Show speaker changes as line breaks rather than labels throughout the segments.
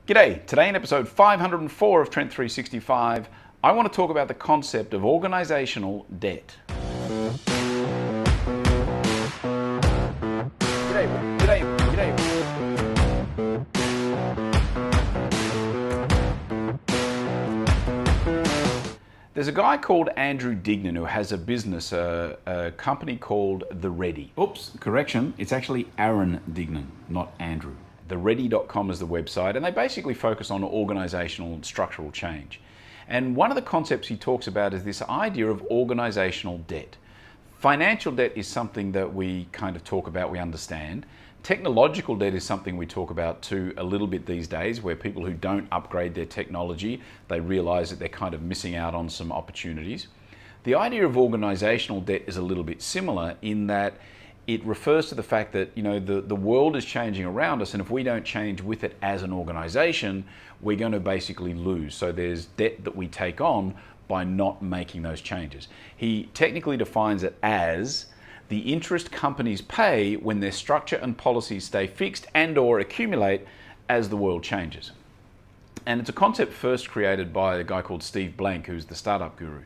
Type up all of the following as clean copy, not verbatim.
G'day, today in episode 504 of Trent365, I want to talk about the concept of organisational debt. G'day. There's a guy called Aaron Dignan who has a business, a company called The Ready. Oops, correction, it's actually Aaron Dignan, not Andrew. TheReady.com is the website, and they basically focus on organisational and structural change. And one of the concepts he talks about is this idea of organisational debt. Financial debt is something that we kind of talk about, we understand. Technological debt is something we talk about too a little bit these days, where people who don't upgrade their technology, they realise that they're kind of missing out on some opportunities. The idea of organisational debt is a little bit similar in that it refers to the fact that, the world is changing around us, and if we don't change with it as an organisation, we're going to basically lose. So there's debt that we take on by not making those changes. He technically defines it as the interest companies pay when their structure and policies stay fixed and or accumulate as the world changes. And it's a concept first created by a guy called Steve Blank, who's the startup guru.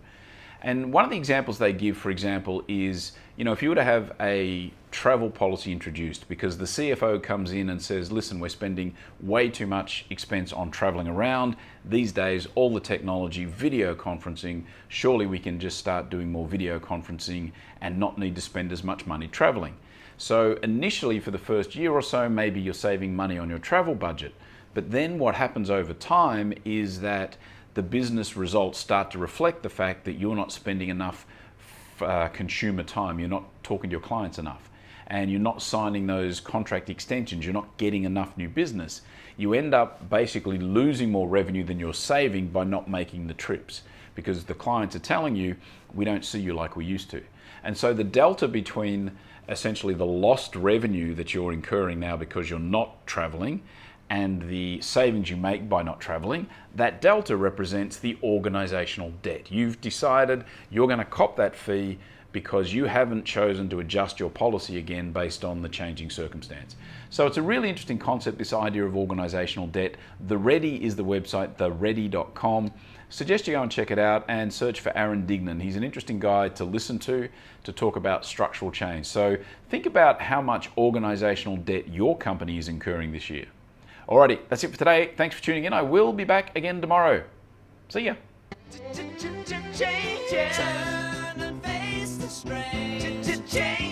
And one of the examples they give, for example, is, if you were to have a travel policy introduced because the CFO comes in and says, listen, we're spending way too much expense on traveling around. These days, all the technology, video conferencing, surely we can just start doing more video conferencing and not need to spend as much money traveling. So initially, for the first year or so, maybe you're saving money on your travel budget. But then what happens over time is that the business results start to reflect the fact that you're not spending enough consumer time, you're not talking to your clients enough, and you're not signing those contract extensions, you're not getting enough new business. You end up basically losing more revenue than you're saving by not making the trips, because the clients are telling you, we don't see you like we used to. And so the delta between essentially the lost revenue that you're incurring now because you're not traveling and the savings you make by not traveling, that delta represents the organisational debt. You've decided you're going to cop that fee because you haven't chosen to adjust your policy again based on the changing circumstance. So it's a really interesting concept, this idea of organisational debt. The Ready is the website, theready.com. Suggest you go and check it out and search for Aaron Dignan. He's an interesting guy to listen to talk about structural change. So think about how much organisational debt your company is incurring this year. Alrighty, that's it for today. Thanks for tuning in. I will be back again tomorrow. See ya. Turn and face the strain.